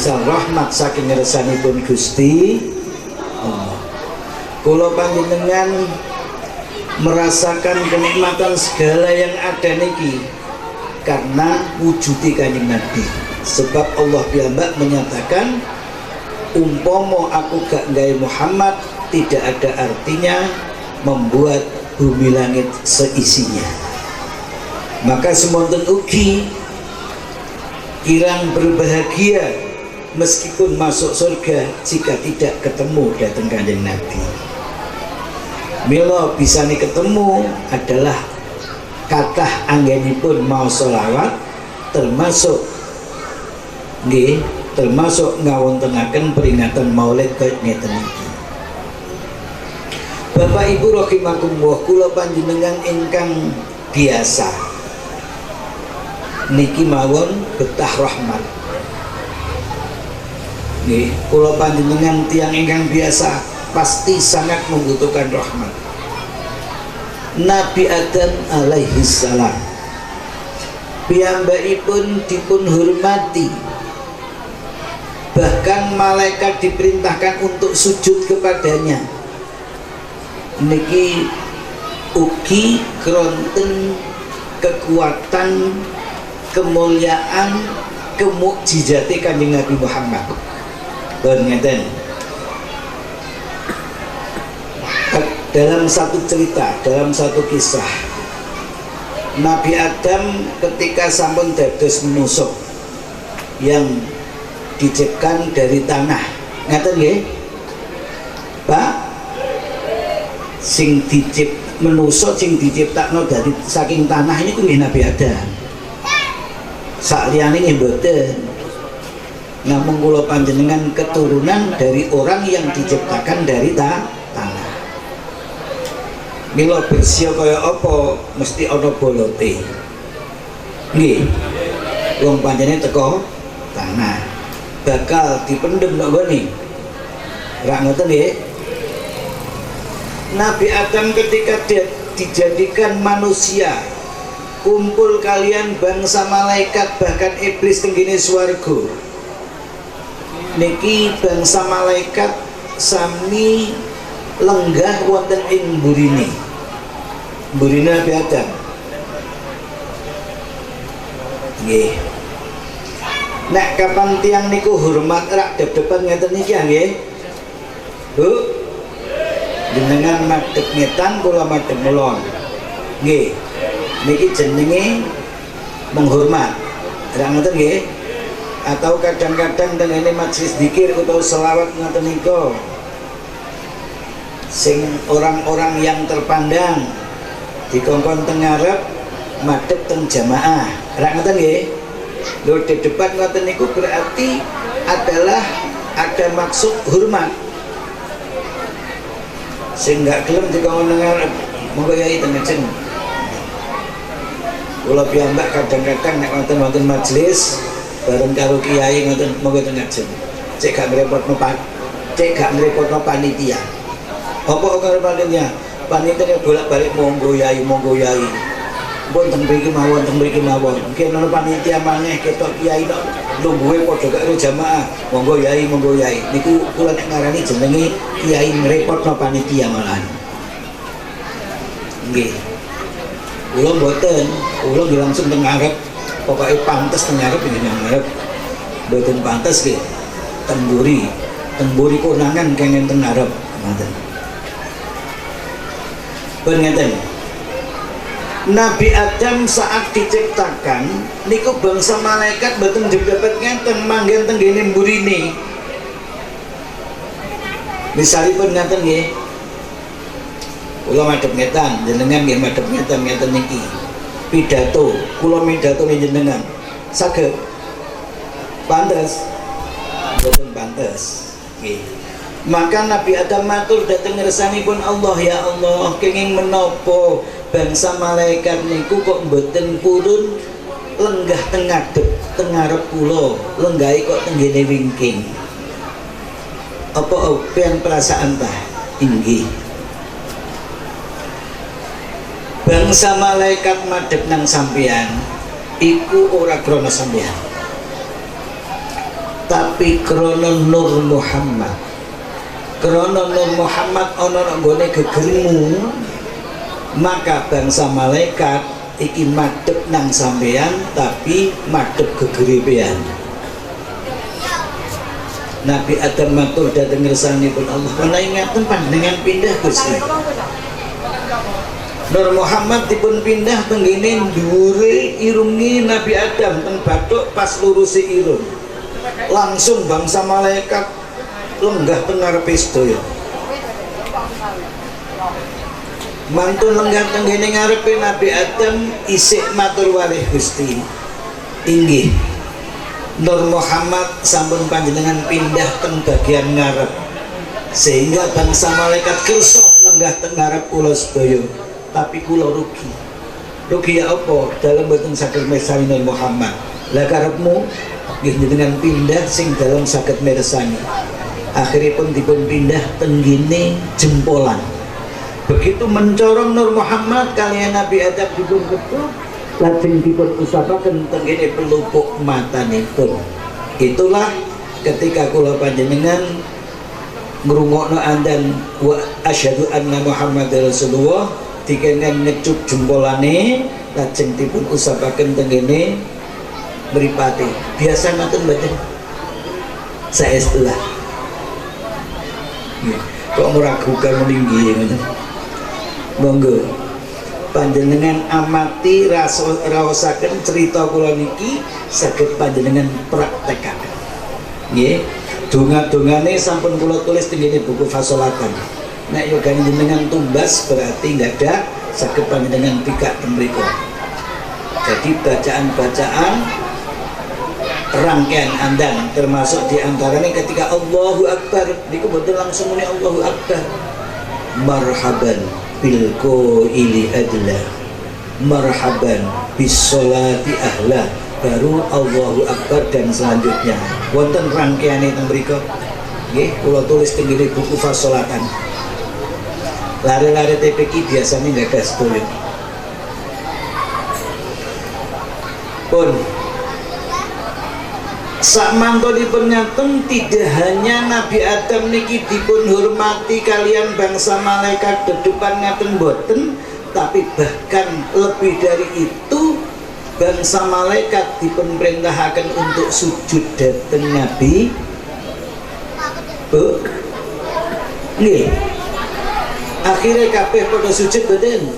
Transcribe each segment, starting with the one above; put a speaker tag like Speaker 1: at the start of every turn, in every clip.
Speaker 1: gangsal rahmat saking ngersanipun Gusti Allah. Kula panjenengan merasakan kenikmatan segala yang ada niki karena wujudi Kanjeng Nabi. Sebab Allah piyambak menyatakan, umpomo aku gak gawe Muhammad, tidak ada artinya membuat bumi langit seisinya. Maka semonten ugi kirang berbahagia meskipun masuk surga jika tidak ketemu datang Kanjeng Nabi. Mila bisa nih ketemu adalah kathah anggenipun mau sholawat, termasuk nggih, termasuk ngawontenaken peringatan Maulid kaya ngeten iki. Bapak Ibu rahimakumullah, kula panjenengan ingkang biasa niki mawon betah rahmat. Nggih, kula panjenengan tiyang ingkang biasa pasti sangat membutuhkan rahmat. Nabi Adam alaihi salam piyambakipun dipun hormati, bahkan malaikat diperintahkan untuk sujud kepadanya. Niki ugi kronten kekuatan, kemuliaan, kemukjizate Kanjeng Nabi Muhammad. Ngeten. Dalam satu cerita, dalam satu kisah, Nabi Adam ketika sampun dados menusuk yang diciptakan dari tanah, ngaten nggih Pak, sing menusuk sing diciptakno dari saking tanah ini nggih Nabi Adam. Sakliyane nggih mboten. Namung kula panjenengan keturunan dari orang yang diciptakan dari tanah. Mila bersih kaya apa mesti ana bolote. Nggih. Wong pancene teko tanah. Bakal dipendhem kok ngene. Ra ngoten nggih. Nabi Adam ketika dia dijadikan manusia, kumpul kalian bangsa malaikat bahkan iblis tenggene swarga. Niki bangsa malaikat sami lenggah wonten ing mburine. Mburine Nabi Adam. Nggih. Nek kapan tiang niku hormat rak dep-depan ngeten niki nggih. Bu. Jenengan madhep ngetan kula madhep mulon. Nggih. Niki jenenge menghormat. Rak ngoten nggih. Atau kadang-kadang dengan ini majelis dzikir atau selawat ngoten niku. Sing orang-orang yang terpandang dikongkon teng ngarep madhep teng jamaah. Rak ngoten nggih. Lho di depan ngoten niku berarti adalah ada maksud hormat. Sing gak gelem dikongkon teng ngarep, monggo yai teng ngajeng. Kula piyambak kadang-kadang nek wonten majelis bareng karo kiai ngoten monggo teng ngajeng. Cek gak ngrepotno panitia. Apa karo panitia? Panitia bolak-balik monggo yai. Pun teng mriki mawon. Mungkin ana panitia maneh ketok kiai tok lungguhe padha karo jamaah. Monggo yai. Niku kula nek ngarani jenenge kiai ngrepotno panitia malahan. Nggih. Kula mboten, kula langsung teng ngarep. Pokoke pantes teng ngarep nggih ngarep. Mboten pantes nggih. Temburi konangan kenging teng ngarep. Ngoten. Ngeten. Nabi Adam saat diciptakan niku bangsa malaikat mboten dapat ngeten manggen teng ngene mburine. Misalipun ngeten nggih. Kula madhep ngetan, jenengan nggih madhep ngeten niki. Pidato, kula pidato jenengan. Saged pantes. Mboten pantes. Nggih. Maka Nabi Adam matur dhateng ngersanipun Allah, ya Allah, kenging menapa bangsa malaikat niku kok mboten purun lenggah teng ngadep teng ngarep kula, lenggahe kok tenggene wingking. Apa open perasaan tah? Inggih. Bangsa malaikat madhep nang sampeyan iku ora krana sampeyan. tapi krana Nur Muhammad, krana Nur Muhammad ana nang gone gegermu, maka bangsa malaikat iki madhep nang sampeyan tapi madhep gegerepean. Nabi Adam matur dhateng ngersanipun Allah, menawi ngaten panjenengan pindah Gusti. Nur Muhammad dipun pindah tenggene dhuwure irungi Nabi Adam teng bathuk pas lurusi irung. Langsung bangsa malaikat lenggah teng ngarepe sedaya. Mantun lenggah tenggene ngarepe Nabi Adam isih matur walih Gusti. Inggih. Nur Muhammad sampun panjenengan pindah teng bagian ngarep. Sehingga bangsa malaikat kersa lenggah teng ngarep kula sedaya. Tapi kula rugi. Rugi ya apa? Dalam boten saged mirsani Nur Muhammad. Lah karepmu nggih jenengan pindah sing dalam saged mirsani. Akhiripun dipun pindah tenggene jempolan. Begitu mencorong Nur Muhammad kalian Nabi Adam dipun ketuk, lajeng dipun usapaken tenggene pelupuk matanipun. Itulah ketika kula panjenengan ngrungokno andan wa asyhadu anna Muhammadar Rasulullah dikenen ngecup jempolane lajeng dipun usapaken tenggene mripate. Biasa ngoten mboten? Saestulah. Kok meragukan meninggi ngoten. Monggo panjenengan amati raosaken cerita kula niki saged panjenengan praktekaken. Nggih, donga-dongane sampun kula tulis tenggene buku fasolatan. Nek yo jenengan tumbas berarti nggak ada saged panjenengan pikak teng mriku. Jadi bacaan-bacaan rangkaian andan termasuk diantaranya ketika Allahu Akbar niku boten langsung muni Allahu Akbar. Marhaban bil qaili adla, marhaban bis sholati ahla, baru Allahu Akbar dan selanjutnya wonten rangkaiane teng mriku nggih kula tulis teng buku fasolatan. Lare-lare TPQ biasanya gagas tulis pun sakmantunipun nyaten tidak hanya Nabi Adam niki dipun hormati kalian bangsa malaikat dedupan ngaten boten, tapi bahkan lebih dari itu bangsa malaikat dipun perintahaken untuk sujud dhateng Nabi. Bu, nggih. Akhirnya kabeh pada sujud boten?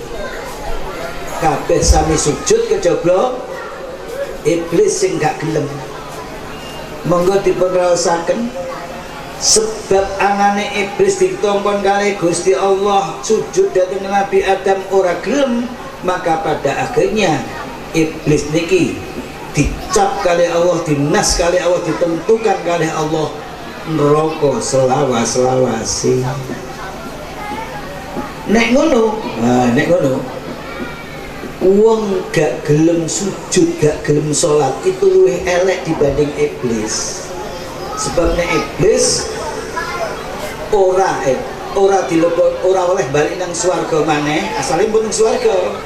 Speaker 1: Kabeh sami sujud kejaba iblis sing gak gelem. Monggo dipun raosaken sebab anane iblis ditongkon kali Gusti Allah sujud dhateng Nabi Adam ora gelem, maka pada akhirnya iblis niki dicap kali Allah, dinas kali Allah, ditentukan kali Allah neraka selawas-lawase. Nek ngono, nek ngono wong gak gelem sujud, gak gelem sholat itu luwih elek dibanding iblis. Sebab nek iblis ora dilebok, ora oleh balik nang swarga maneh, asale pun nang swarga.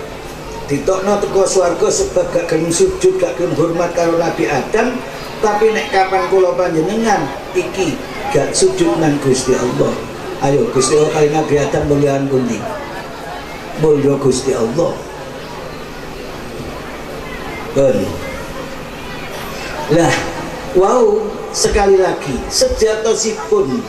Speaker 1: Ditokno teko swarga sebab gak gelem sujud, gak gelem hormat karo Nabi Adam. Tapi nek kapan kula panjenengan iki gak sujud nang Gusti Allah, ayo Gusti Allah kali Nabi Adam mulyaan pundi? Mulya Gusti Allah. Lah, wow, sekali lagi sejatosipun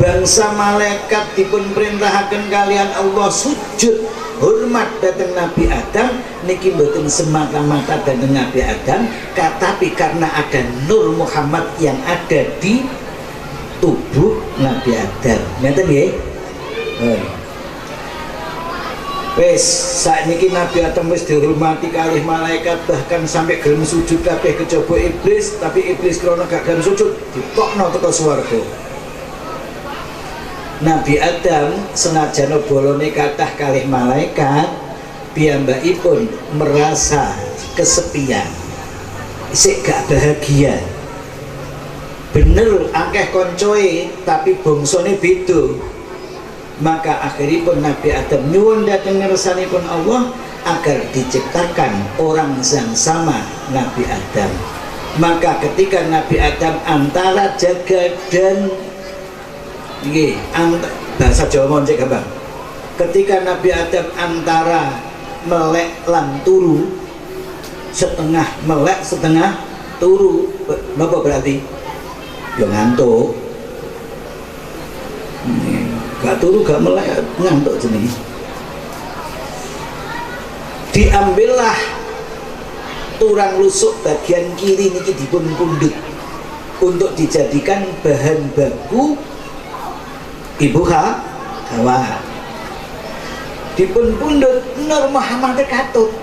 Speaker 1: bangsa malaikat dipun perintahaken kalian Allah sujud hormat dhateng Nabi Adam niki mboten semata-mata dhateng Nabi Adam, tapi karena ada Nur Muhammad yang ada di tubuh Nabi Adam. Ngeten nggih? Wes sakniki Nabi Adam wis dihormati kalih malaikat, bahkan sampai gelem sujud kabeh kejaba iblis, tapi iblis krana gak gelem sujud ditokno teko swarga. Nabi Adam senajan bolone kathah kalih malaikat, piyambakipun merasa kesepian, isih gak bahagia. Bener akeh koncoe tapi bangsane beda. Maka akhiripun Nabi Adam nyuwun dhateng ngersanipun Allah agar diciptakan orang yang sama Nabi Adam. Maka ketika Nabi Adam antara jaga dan bahasa Jawa cek apa? Ketika Nabi Adam antara melek lan turu, setengah melek setengah turu, apa berarti? Ya ngantuk. Gak turu gak melek ngantuk jenenge. Diambillah tulang rusuk bagian kiri niki dipun pundhut untuk dijadikan bahan baku Ibu Hawa. Dipun pundhut Nur Muhammad katut.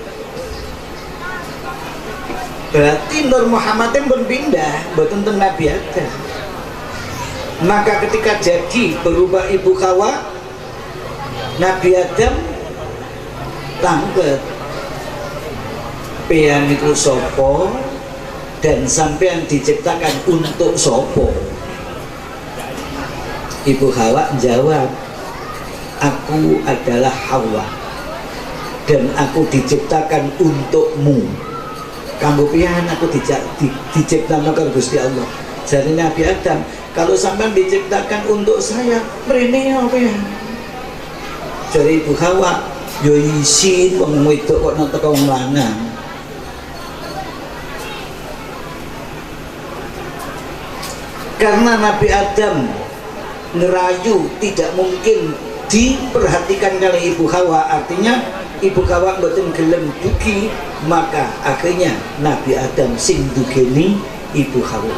Speaker 1: Berarti Nur Muhammad pun pindah mboten teng Nabi Adam. Maka ketika jadi berubah Ibu Hawa, Nabi Adam langket. Pean itu sopo dan sampean diciptakan untuk sopo. Ibu Hawa jawab, aku adalah Hawa dan aku diciptakan untukmu. Kamu pian aku diciptakan oleh Gusti Allah. Jadi Nabi Adam, kalau sampean diciptakan untuk saya, mrene apa ya? Jadi Ibu Hawa, yo isin wong wedok kok nang teko wong lanang. Karena Nabi Adam ngerayu tidak mungkin diperhatikan oleh Ibu Hawa, artinya Ibu Hawa mboten gelem dugi, maka akhirnya Nabi Adam sing dugeni Ibu Hawa.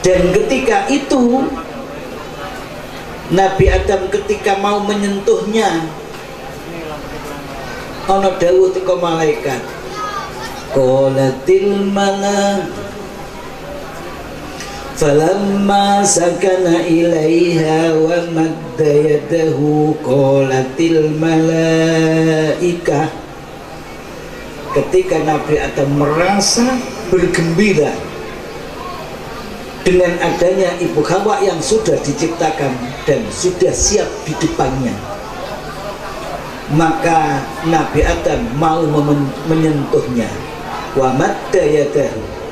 Speaker 1: Dan ketika itu Nabi Adam ketika mau menyentuhnya, ana dawuh teko malaikat, qalatil malaikat falamma sakana ilaiha wa madda yadahu qalatil malaikah. Ketika Nabi Adam merasa bergembira dengan adanya Ibu Hawa yang sudah diciptakan dan sudah siap di depannya, maka Nabi Adam mau menyentuhnya. Wa madda yadahu,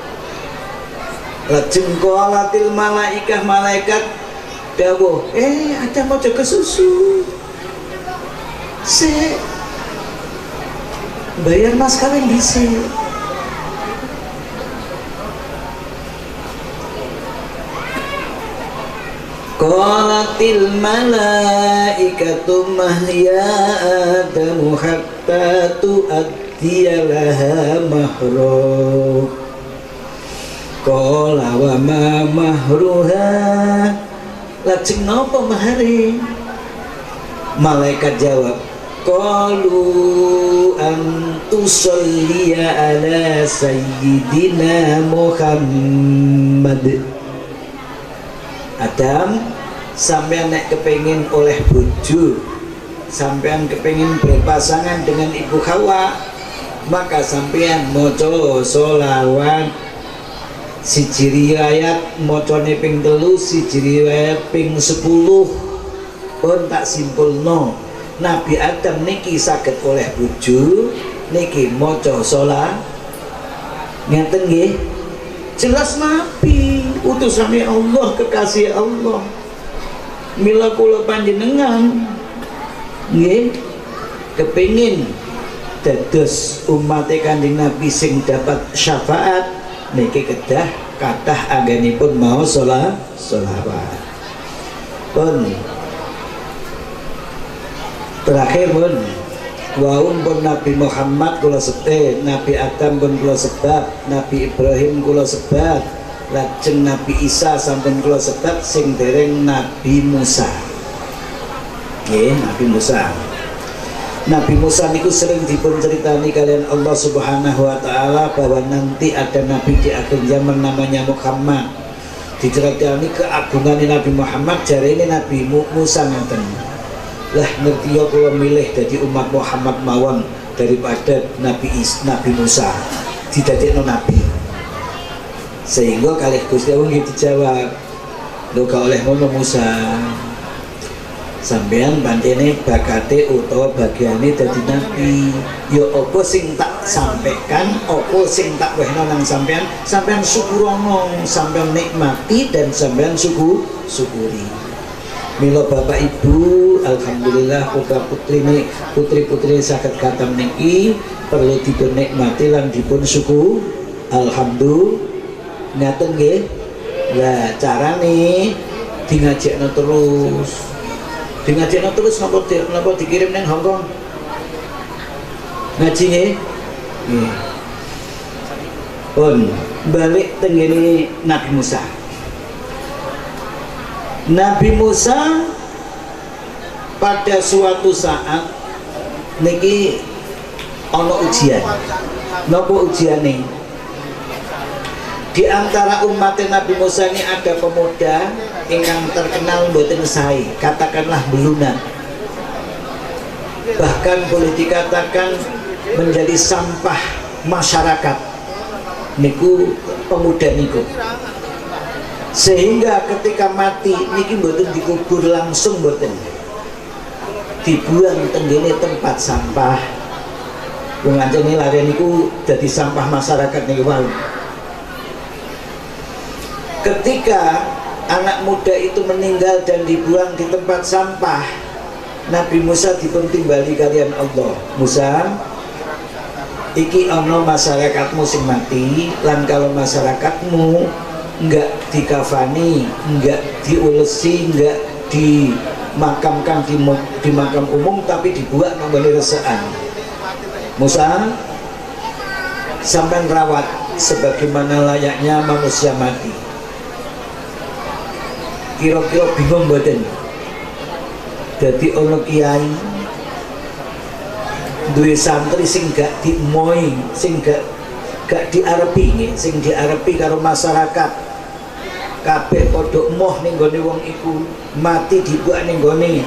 Speaker 1: lajeng qalatil malaikah, malaikat dawuh, ada mau jaga susu se bayar mas kawin dhisik. Qalatil malaikatu mahya adamu hatta tu'addiyalaha mahrum. Qala wa ma mahruha, lajeng napa mahare? Malaikat jawab, qalu antusalliya ala sayyidina Muhammad. Adam, sampean nek kepengin oleh bojo, sampean kepengin berpasangan dengan Ibu Hawa, maka sampean maca sholawat. Siji riwayat macane ping 3, siji riwayat ping 10. Pun tak simpulno, Nabi Adam niki saged oleh bojo niki maca sholawat ngeten nggih. Jelas Nabi utusane Allah, kekasih Allah. Mila kula panjenengan nggih kepengin dados umat Kanjeng Nabi sing dapat syafaat, niki kedah kathah anggenipun mau sholawat. Pun terakhir pun waun pun Nabi Muhammad kula sebut, Nabi Adam pun kula sebab, Nabi Ibrahim kula sebab, lajeng Nabi Isa sampun kula sebab, sing dereng Nabi Musa. Nggih, Nabi Musa. Nabi Musa niku sering dipun ceritani kalian Allah Subhanahu wa taala bahwa nanti ada nabi di akhir zaman namanya Muhammad. Diceritani keagungan Nabi Muhammad, jare ini Nabi Musa ngaten. Lah ngerti ya kula milih dadi umat Muhammad mawon daripada Nabi Musa didadekno nabi. Sehingga kalih Gusti Allah dijawab, lho gak oleh ngono Musa. sampean pancene bakate utawa bagiane dadi nabi. Ya apa sing tak sampaikan, apa sing tak wehna nang sampean, sampean syukurono, sampean nikmati dan sampean syukuri. Mila Bapak Ibu, alhamdulillah putra putri saged katam niki perlu dipun nikmati lan dipun syukur. Alhamdulillah, ngaten nggih. Lah carane dingajekno terus. Dingajekno terus napa dikirim nang Hongkong? Ngaji nggih. Nggih. Pun balik tengene Nabi Musa. Nabi Musa pada suatu saat niki ana ujian. Napa ujiane? Di antara umat Nabi Musa ini ada pemuda yang terkenal mboten sae, katakanlah belunan. Bahkan boleh dikatakan menjadi sampah masyarakat. Niku pemuda niku. Sehingga ketika mati niki mboten dikubur langsung, mboten. Dibuang tenggene tempat sampah. Wong anjene lare niku dadi sampah masyarakat niku wau. Ketika anak muda itu meninggal dan dibuang di tempat sampah, Nabi Musa dipun timbali kalian Allah. Musa, iki ono masyarakatmu sing mati, lan kalau masyarakatmu enggak dikafani, enggak diulesi, enggak dimakamkan di makam umum, tapi dibuat nambani resaan. Musa, sampai rawat sebagaimana layaknya manusia mati. Kira-kira bingung mboten? Dadi ana kiai duwe santri sing gak dimoi, sing gak diarepi nggih, sing diarepi karo masyarakat. Kabeh padha moh ning gone wong iku, mati dibuak ning gone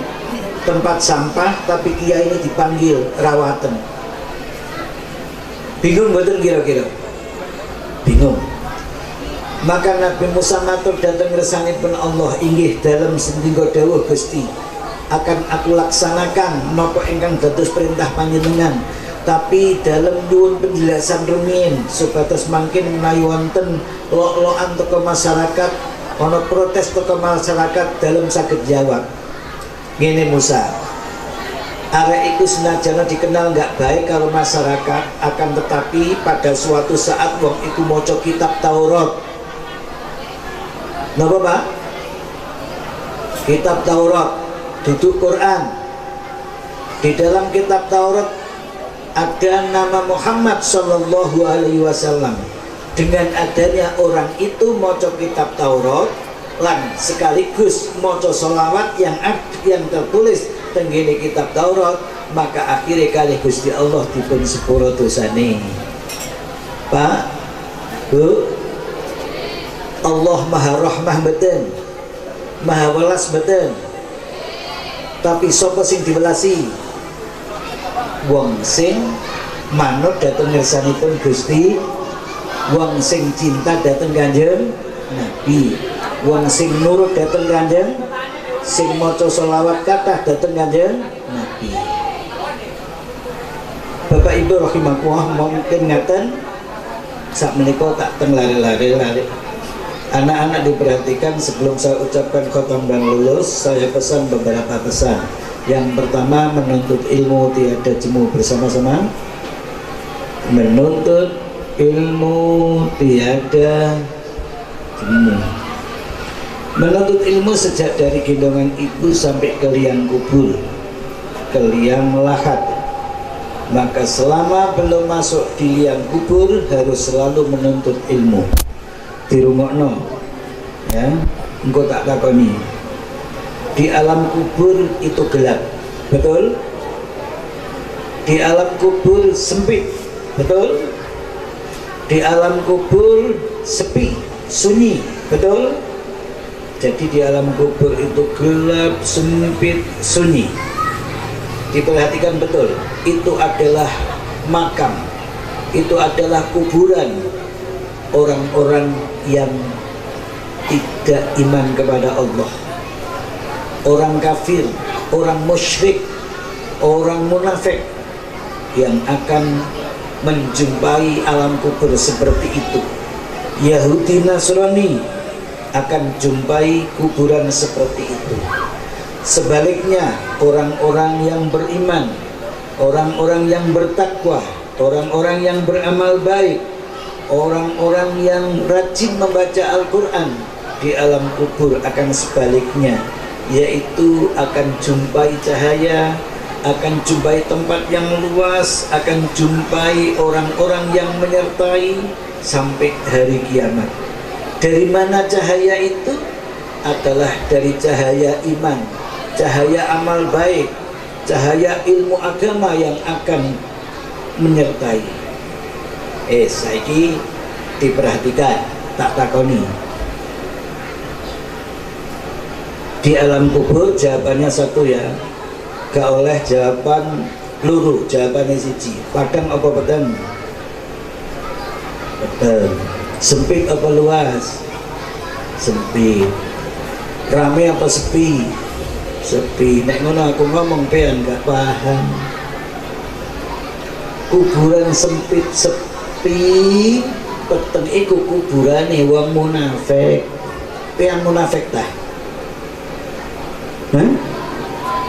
Speaker 1: tempat sampah, tapi kiai ini dipanggil rawatan. Bingung mboten kira-kira? Bingung. Maka Nabi Musa matur dateng ngersanipun Allah, inggih dalam sendika dawuh Gusti, akan aku laksanakan napa ingkang dados perintah panjenengan, tapi dalam nyuwun penjelasan rumiyin supados mangkin menawi wonten lok-lokan teko masyarakat, ana protes teko masyarakat dalam saged jawab. Ngene Musa, arek iku senajan dikenal nggak baik karo masyarakat, akan tetapi pada suatu saat wong iku maca kitab Taurat. Napa Pak? Kitab Taurat, duduk Quran. Di dalam kitab Taurat ada nama Muhammad Sallallahu Alaihi Wasallam. Dengan adanya orang itu maca kitab Taurat, lan sekaligus maca sholawat yang tertulis tenggene kitab Taurat, maka akhirnya kali Gusti Allah dipun sepuro dosane. Pak, Bu, Allah maha rahmah beten, maha welas beten. Tapi sapa sing diwelasi? Wong sing manut dhateng ngersanipun Gusti, wong sing cinta dhateng Kanjeng Nabi, wong sing nurut dhateng Kanjeng, sing maca selawat kathah dhateng Kanjeng Nabi. Bapak Ibu rahimakumullah, mungkin ngaten sak menika tak teng lari-lari. Anak-anak diperhatikan sebelum saya ucapkan khotam dan lulus, saya pesan beberapa pesan. Yang pertama, menuntut ilmu tiada jemu, bersama-sama. Menuntut ilmu tiada jemu. Menuntut ilmu sejak dari gendongan ibu sampai ke liang kubur, ke liang lahat. Maka selama belum masuk di liang kubur harus selalu menuntut ilmu. Dirungokno ya, engkau tak takoni. Di alam kubur itu gelap, betul? Di alam kubur sempit, betul? Di alam kubur sepi, sunyi, betul? Jadi di alam kubur itu gelap, sempit, sunyi. Diperhatikan betul, itu adalah makam, itu adalah kuburan orang-orang yang tidak iman kepada Allah, orang kafir, orang musyrik, orang munafik yang akan menjumpai alam kubur seperti itu. Yahudi Nasrani akan jumpai kuburan seperti itu. Sebaliknya, orang-orang yang beriman, orang-orang yang bertakwa, orang-orang yang beramal baik, orang-orang yang rajin membaca Al-Quran, di alam kubur akan sebaliknya, yaitu akan jumpai cahaya, akan jumpai tempat yang luas, akan jumpai orang-orang yang menyertai sampai hari kiamat. Dari mana cahaya itu? Adalah dari cahaya iman, cahaya amal baik, cahaya ilmu agama yang akan menyertai. Saiki diperhatikan, tak takoni. Di alam kubur jawabannya satu ya, gak oleh jawaban luru, jawabannya siji. Padang apa peteng? Peteng. Sempit apa luas? Sempit. Rame apa sepi? Sepi. Nek ngono aku ngomong pean gak paham. Kuburan sempit sepi, peteng iku kuburane wong munafik. Pean munafik tah?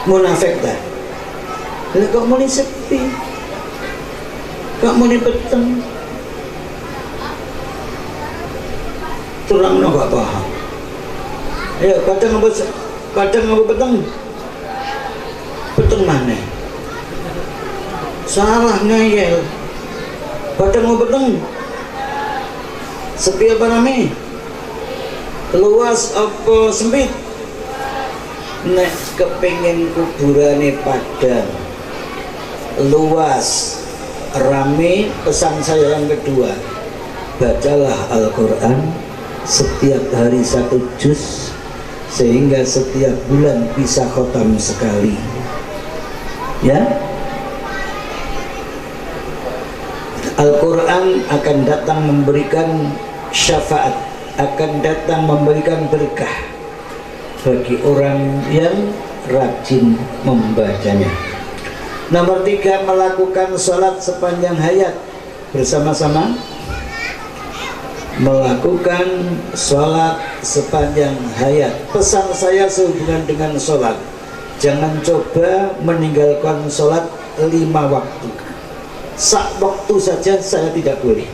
Speaker 1: Munafik tak? Lah kok muni sepi? Kok muni peteng? Terangno gak paham. Ya, padang apa peteng? Peteng mana? Salah ngayel. Padang apa peteng? Sepi apa rame? Luas apa sempit? Nek kepingin kuburane padang, luas, rame, pesan saya yang kedua, bacalah Al-Quran setiap hari 1 juz, sehingga setiap bulan bisa khotam sekali. Ya, Al-Quran akan datang memberikan syafaat, akan datang memberikan berkah bagi orang yang rajin membacanya. Nomor 3, melakukan sholat sepanjang hayat bersama-sama. Melakukan sholat sepanjang hayat. Pesan saya sehubungan dengan sholat, jangan coba meninggalkan sholat 5 waktu. Sak waktu saja saya tidak boleh.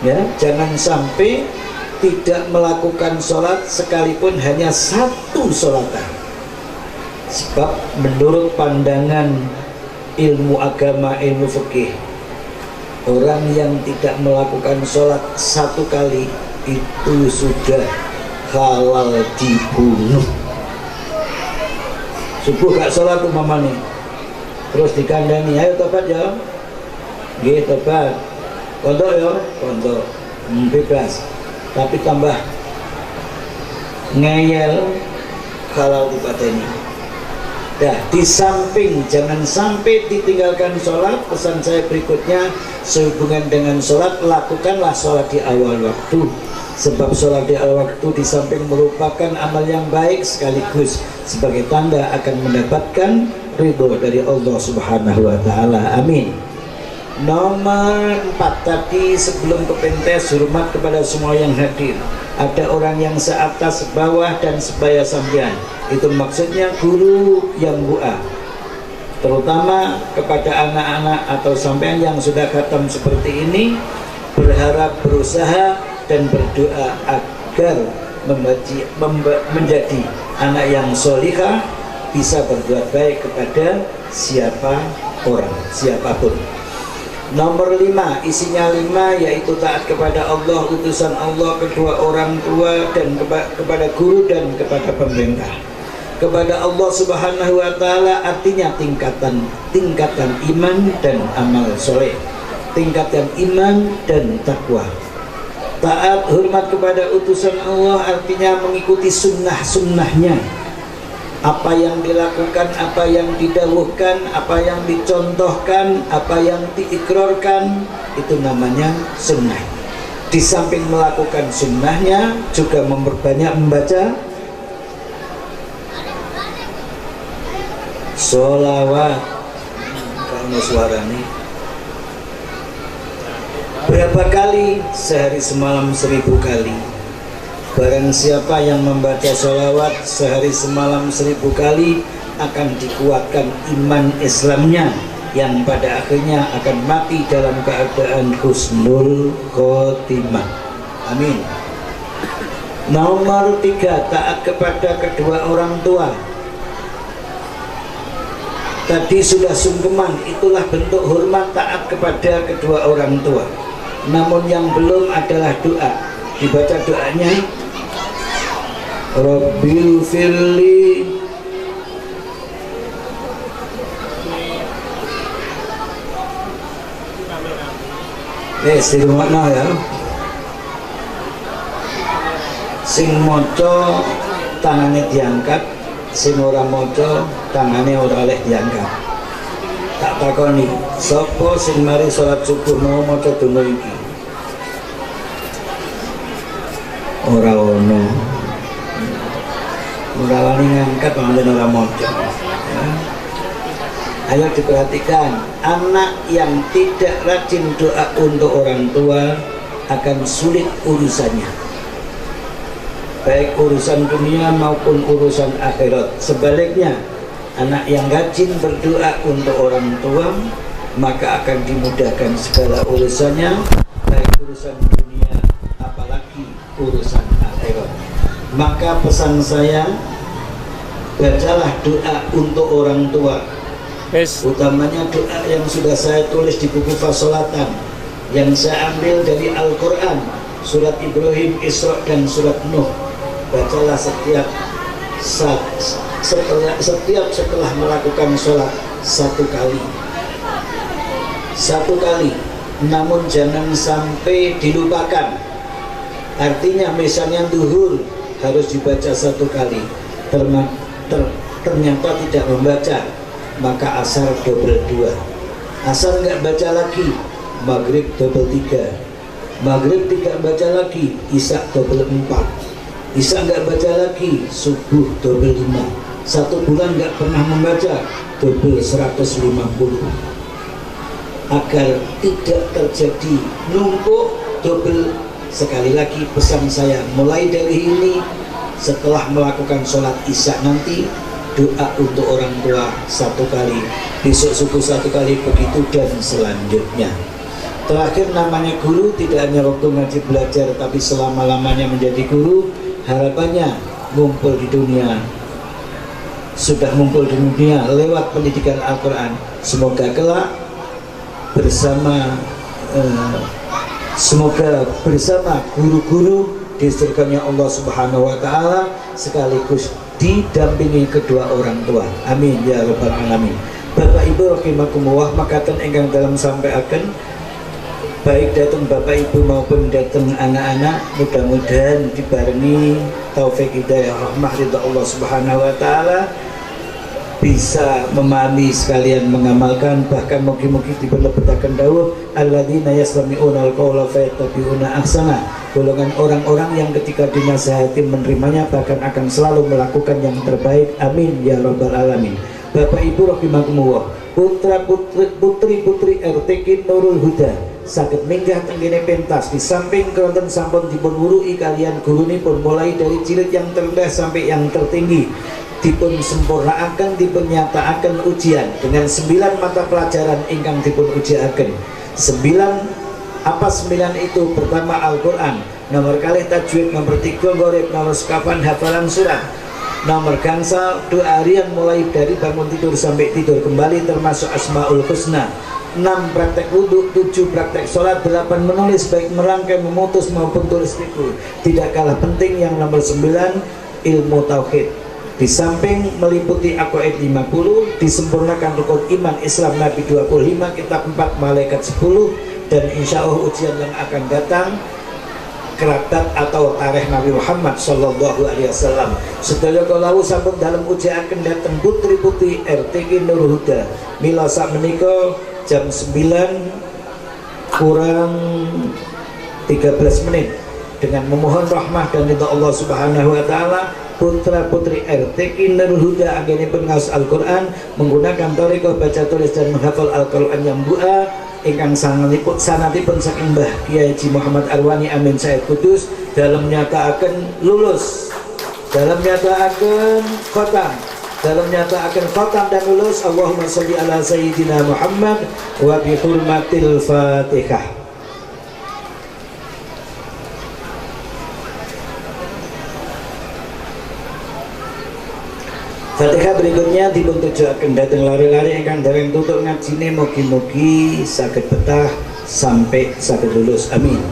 Speaker 1: Ya, jangan sampai tidak melakukan sholat sekalipun hanya 1 sholatan. Sebab menurut pandangan ilmu agama, ilmu fikih, orang yang tidak melakukan sholat 1 kali itu sudah halal dibunuh. Subuh gak sholat umpamanya, terus dikandani, ayo tobat ya, gitu tobat, pondok ya, pondok, bebas. Tapi tambah ngeyel kalau dipateni. Dah, di samping jangan sampai ditinggalkan sholat. Pesan saya berikutnya sehubungan dengan sholat, lakukanlah sholat di awal waktu. Sebab sholat di awal waktu di samping merupakan amal yang baik, sekaligus sebagai tanda akan mendapatkan ridho dari Allah Subhanahu wa Ta'ala. Amin. Nomor 4 tadi, sebelum ke pentas, hormat kepada semua yang hadir. Ada orang yang seatas, sebawah, dan sebaya sampean. Itu maksudnya guru yang buah, terutama kepada anak-anak atau sampean yang sudah khatam seperti ini. Berharap, berusaha, dan berdoa agar menjadi anak yang sholihah, bisa berbuat baik kepada siapapun. Nomor 5, isinya 5, yaitu taat kepada Allah, utusan Allah, kedua orang tua, dan kepada guru dan kepada pemerintah. Kepada Allah Subhanahu wa Ta'ala artinya tingkatan iman dan amal soleh, tingkatan iman dan takwa. Taat, hormat kepada utusan Allah artinya mengikuti sunnah-sunnahnya. Apa yang dilakukan, apa yang didawuhkan, apa yang dicontohkan, apa yang diikrarkan, itu namanya sunnah. Di samping melakukan sunnahnya, juga memperbanyak membaca Sholawat karena suara nih. Berapa kali? Sehari semalam 1000 kali. Barang siapa yang membaca sholawat sehari semalam 1000 kali, akan dikuatkan iman Islamnya, yang pada akhirnya akan mati dalam keadaan husnul khotimah. Amin. Nomor 3, taat kepada kedua orang tua. Tadi sudah sungkeman, itulah bentuk hormat taat kepada kedua orang tua. Namun yang belum adalah doa. Dibaca doanya, Rabbil firli di rumah ya. Sing moco tangannya diangkat, sing ora moco tangannya ora oleh diangkat. Tak takoni, sapa sing mari salat subuh mau moco donga iki? Ora ono. Ora wani ngangkat pancen ora moco. Ya. Ayo diperhatikan, anak yang tidak rajin doa untuk orang tua akan sulit urusannya, baik urusan dunia maupun urusan akhirat. Sebaliknya, anak yang rajin berdoa untuk orang tua maka akan dimudahkan segala urusannya, baik urusan dunia apalagi urusan akhirat. Maka pesan saya, bacalah doa untuk orang tua. Utamanya doa yang sudah saya tulis di buku Fasolatan, yang saya ambil dari Al-Quran, surat Ibrahim, Isra, dan surat Nuh. Bacalah setiap setelah melakukan sholat satu kali, namun jangan sampai dilupakan. Artinya misalnya duhur harus dibaca satu kali, ternyata tidak membaca, maka asar double 2, asar nggak baca lagi, maghrib double 3, maghrib tidak baca lagi, isya double 4, isya nggak baca lagi, subuh double 5, 1 bulan nggak pernah membaca, double 150. Agar tidak terjadi numpuk double. Sekali lagi pesan saya, mulai dari ini, setelah melakukan sholat isya nanti, doa untuk orang tua satu kali, besok subuh satu kali, begitu dan selanjutnya. Terakhir, namanya guru tidak hanya waktu ngaji belajar, tapi selama-lamanya menjadi guru. Harapannya ngumpul di dunia, sudah ngumpul di dunia lewat pendidikan Al-Quran. Semoga kelak bersama guru-guru di surganya Allah Subhanahu wa Ta'ala, sekaligus didampingi kedua orang tua. Amin ya rabbal alamin. Bapak Ibu rahimakumullah, makaten ingkang dalam sampai akan baik datang Bapak Ibu maupun datang anak-anak, mudah-mudahan dibarengi taufik hidayah rahmah ridha Allah Subhanahu wa Ta'ala, bisa memahami sekalian mengamalkan, bahkan mugi-mugi diberlebetaken dawuh alladzina yastami'una al-qaula fayattabi'una ahsana, golongan orang-orang yang ketika dinasihati menerimanya, bahkan akan selalu melakukan yang terbaik. Amin ya rabbal alamin. Bapak Ibu rahimakumullah, putri-putri RTK Nurul Huda saged minggah tenggene pentas di samping keronten sampun dipun wurui kalian gurunipun, mulai dari jilid yang terendah sampai yang tertinggi, dipun sempurnaaken, dipun nyataaken ujian dengan 9 mata pelajaran ingkang dipun ujiaken. 9 itu? Pertama Al-Quran, nomor kali tajwid, nomor 3 gharib, nomor sekapan hafalan surat, nomor gangsal doa harian mulai dari bangun tidur sampai tidur kembali termasuk Asmaul Husna, 6 praktek wudhu, 7 praktek sholat, 8 menulis baik merangkai, memutus maupun tulis tipu. Tidak kalah penting yang nomor 9 ilmu tauhid. Di samping meliputi aqaid 50, disempurnakan rukun iman Islam Nabi 25, kitab 4, malaikat 10, dan insya Allah ujian yang akan datang kerabat atau tarikh Nabi Muhammad Sallallahu Alaihi Wasallam. Sedaya kalau sampun dalam ujian akan datang putri-putri RTK Nurul Huda. Mila sak menika jam 9 kurang 13 menit, dengan memohon rahmah dan ridha Allah Subhanahu wa Ta'ala, putra putri RT Kinderul Huda anggenipun ngaos Al-Quran menggunakan thariqah baca tulis dan menghafal Al-Quran yang bu'a ingkang sanatipun saking Mbah Kiai Haji Muhammad Arwani Amin Said Kudus dalam nyataaken lulus, dalam nyataaken khotam, dalam nyataaken khotam dan lulus. Allahumma sholli ala sayyidina Muhammad wa bi hurmatil Fatihah. Fatihah berikutnya dipun tujuaken dhateng lare-lare ingkang dereng tutuk ngajine mugi-mugi saged betah sampai saged lulus. Amin.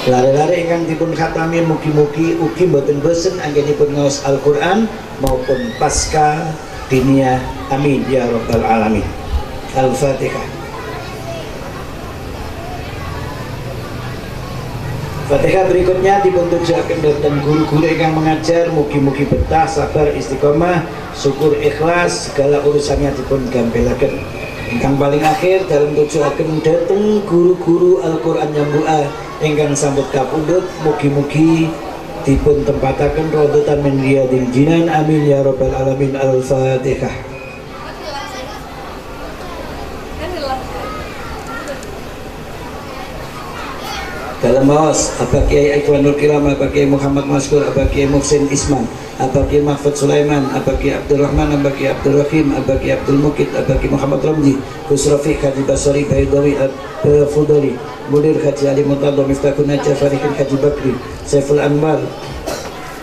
Speaker 1: Lare-lare ingkang dipun khatami mugi-mugi ugi mboten bosen anggenipun ngaos Al-Qur'an maupun pasca diniyah. Amin ya rabbal alamin. Al-Fatihah. Fatihah berikutnya dipuntujaken dhateng guru-guru yang mengajar mugi-mugi betah, sabar, istiqomah, syukur, ikhlas, segala urusannya dipun gampelaken. Ingkang paling akhir dalam tujuaken dhateng guru-guru Al-Qur'an yang bu'a ingkang sambut kapundhut mugi-mugi dipun tempataken rodhotan min riyadil jinan. Amin ya rabbal alamin. Al-Fatihah. Dalam mawas Abah Kiai Ikhwanul Kiram, Abah Kiai Muhammad Maskur, Abah Kiai Muhsin Isman, Abah Kiai Mahfud Sulaiman, Abah Kiai Abdul Rahman, Abah Kiai Abdul Rahim, Abah Kiai Abdul Mukid, Abah Kiai Muhammad Ramji, Gus Rafiq, Haji Basari, Baidawi, Abah Fudoli, Mudir Haji Ali Mutadha, Miftahun Najah, Farikin Haji Bakri, Saiful Anwar,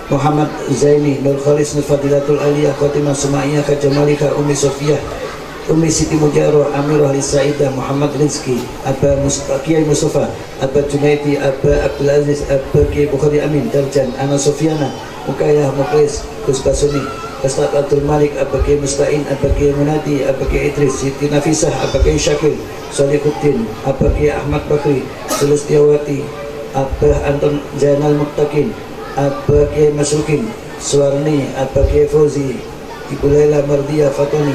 Speaker 1: Muhammad Zaini, Nur Khalis, Nur Fadilatul Aliyah, Khotimah Sumaiyah, Haji Malika, Umi Sofiyah, Umi Siti Mujarrah, Amirah Lisaidah, Muhammad Rizki, Abah Kiai Mustafa, Abah Junaidi, Abah Abdul Aziz, Abah Kiai Bukhari Amin, Darjan, Ana Sofiana, Mukayah Mukhlis, Gus Basuni, Ustaz Abdul Malik, Abah Kiai Musta'in, Abah Kiai Munadi, Abah Kiai Idris, Siti Nafisah, Abah Kiai Syakir, Solihuddin, Abah Kiai Ahmad Bakri, Sulustiawati, Abah Anton Zainal Muqtakin, Abah Kiai Masrukin, Suwarni, Abah Kiai Fauzi, Ibu Laila Mardiyah Fatoni,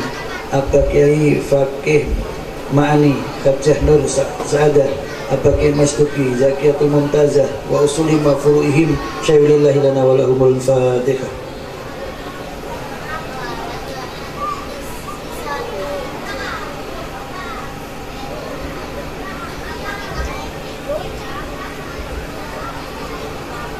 Speaker 1: Abah Kiai Fakih Ma'ani, Khadjah Nur Sa'adah, Abah Kiai Masduki, Zakiyatul Mumtazah, wa usuli ma'furu'ihim, syai'ulillahi lana wa lahumul Fatihah.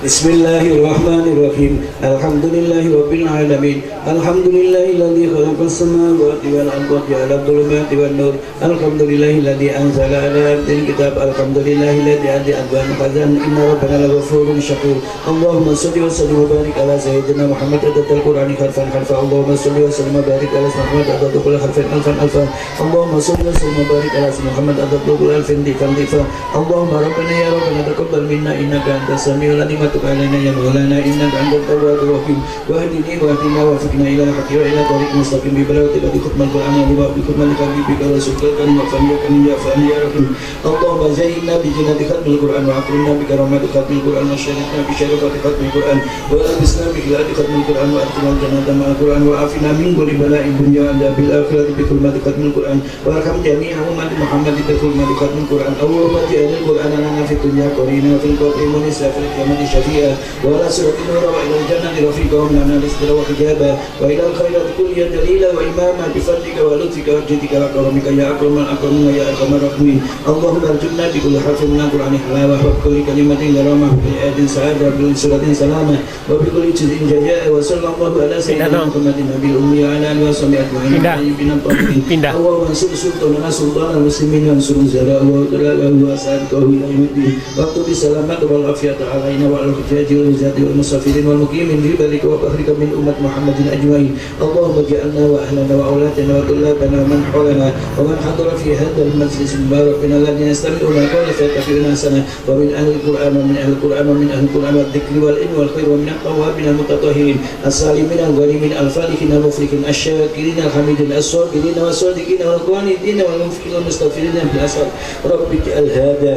Speaker 1: Bismillahirrahmanirrahim. Alhamdulillahi rabbil alamin. Alhamdulillahilladzi khalaqas samawati wal arda wa ja'ala adh-dhulumati wan nur. Alhamdulillahilladzi anzala 'ala 'abdil kitab. Alhamdulillahilladzi adza khazan. Inna rabbana laghafurun syakur. Allahumma shalli wa sallim wa barik ala sayyidina Muhammad adatul Qur'ani harfan harfa. Allahumma shalli wa sallim wa barik ala Muhammad adatul Qur'ani harfan alfan alfan. Allahumma shalli wa sallim wa barik ala Muhammad adatul Qur'ani alfan difan difan. Allahumma rabbana ya rabbana taqabbal minna innaka antas samiul alim. Tub alaina ya maulana innaka antat tawwabur rahim. Wahdini wahdina wafiqna ila al-haqqi wa ila tariq mustaqim bi barakati khutmal Qur'an wa bi khutmal habibika rasulkan wa faniyakan ya fani ya rahim. Allahumma zayyinna bi zinati khatmil Qur'an wa akrimna bi karamati khatmil Qur'an wa syarifna bi syarafati khatmil Qur'an wa albisna bi khilati khatmil Qur'an wa adkhilna jannata ma'al Qur'an wa afina min kulli bala'in dunya wa bil akhirati bi hurmati khatmil Qur'an wa arham jami'a ummati Muhammad bi hurmati khatmil Qur'an. Allahumma ja'alil Qur'ana lana fid dunya qarina wa fil qabri munisa fil qiyamati شفيئا ولا سرة نورا وإلى الجنة رفيقا ومن الرزق وحجابا وإلى الخيرات كليا دليلا وإماما بفضلك ولطفك وجدك وكرمك يا أكرم الأكرمين يا أرحم الراحمين. اللهم ارزقنا بكل حرف من القرآن حلاوة وبكل كلمة كرامة وبكل آية سعادة وبكل سورة سلامة وبكل جزء جزاء وصلى الله على سيدنا محمد النبي الأمي وعلى آله وصحبه أجمعين طيبين الطاهرين. اللهم انصر سلطاننا سلطان المسلمين وانصر زراءه وطلابه وأسعدته إلى يوم الدين واكتب السلامة والعافية علينا وعلى الحجاج والوزاد والمسافرين والمقيمين في بلدك وبحرك من أمة محمد أجمعين. اللهم اجعلنا وأهلنا وأولادنا وطلابنا ومن حولنا ومن حضر في هذا المجلس المبارك من الذين يستمعون القول فيتبعون أحسنه ومن أهل القرآن ومن أهل القرآن ومن أهل القرآن والذكر والعلم والخير ومن التوابين المتطهرين السالمين الغانمين الفالحين المفلحين الشاكرين الحميدين الصابرين والصادقين والقانتين والمنفقين والمستغفرين بالأسحار. رب اجعل هذا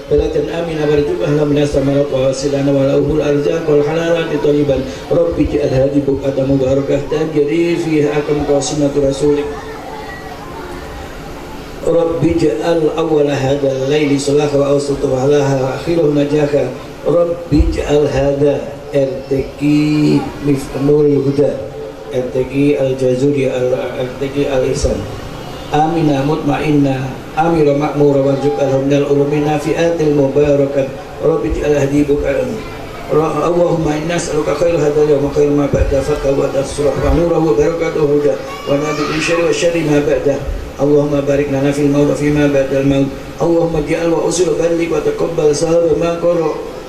Speaker 1: بلدا آمنا وارزق أهلا من الثمرات وواصلنا وله الأرزاق والحلالات طيبا. رب اجعل هذه بقعة مباركة تجري فيها أكرم سنة رسولك. رب اجعل أول هذا الليل صلاح وأوسطه وأعلاها وآخره نجاحا. رب اجعل هذا RTQ Nurul Huda, RTQ Al-Jazuri, RTQ Al-Ihsan. Aminah mutmainnah amira ma'mura warzuq alhamdal ulumina fi'atil mubarakat rabbi al-hadibuk Allahumma inna as'aluka khair hadha yawm khair ma ba'da fakka wa tasrah wa nurahu barakatuhu huda wa nabi syarri wa syarri ma ba'da Allahumma barik lana fil maut fi ma ba'da al-maut Allahumma ja'al wa usul balligh wa taqabbal sahaba ma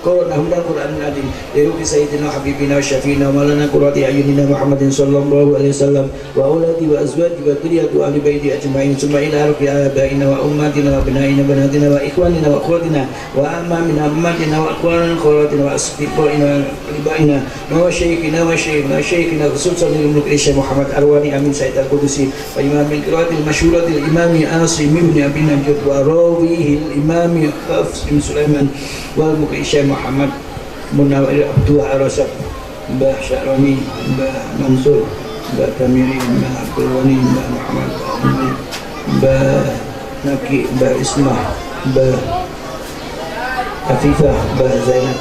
Speaker 1: قرأنا من القرآن العظيم لروح سيدنا حبيبنا وشفينا ومولانا قرة أعيننا محمد صلى الله عليه وسلم وأولادي وأزواجي وذريته وأهل بيتي أجمعين ثم إلى روح آبائنا وأمهاتنا وأبنائنا وبناتنا وإخواننا وأخواتنا وأمامنا وأمهاتنا وأخواننا وأخواتنا وأصدقائنا وأقربائنا وشيخنا خصوصا للملك الشيخ محمد أرواني أمين سيد القدسي وإمام القراءة المشهورة الإمام عاصم بن أبي نجد وراويه الإمام حفص بن سليمان والملك الشيخ Muhammad Munawir Abdul Arasab Mbah Syaroni, Mbah Mansur, Mbah Tamiri, Mbah Abdul Wani, Mbah Muhammad, Mbah Naki, Mbah Ismah, Mbah Afifah, Mbah Zainab,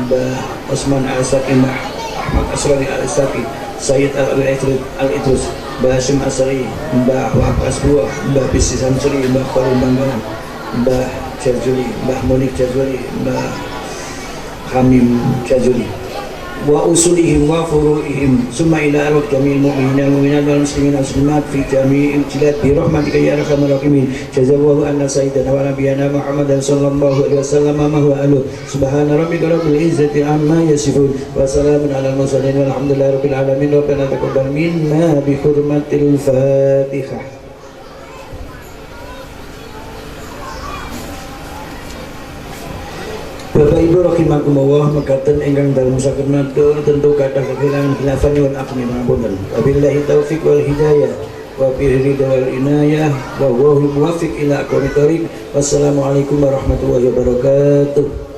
Speaker 1: Mbah Osman Al-Saki, Mbah Ahmad Asrari Al-Saki, Sayyid Al-Idrus, Mbah Hashim Asari, Mbah Wahab Asbuah, Mbah Bisi Samsuri, Mbah Khalil Banggaran, Mbah Jazuli, Mbah Monik Jazuli, Mbah Hamim Jazuli wa usulihim wa furu'ihim summa ila arwah jamil mu'minina mu'minat wal muslimin wal muslimat fi jami'il jilad bi rahmatika ya arhamar rahimin jazallahu anna sayyidana wa nabiyana Muhammadan sallallahu alaihi wasallam ma huwa alu subhana rabbika rabbil izzati amma yasifun wa salamun alal mursalin walhamdulillahi rabbil alamin rabbana taqabbal minna bi hurmatil fatihah. Bapak Ibu rahimakumullah, mekaten ingkang dalem saged matur tentu kathah kekilangan khilafan nyuwun apuni pangapunten. Wabillahi taufik wal hidayah wa bihi ridha wal inayah wa huwa muwaffiq ila aqwamit thoriq. Wassalamualaikum warahmatullahi wabarakatuh.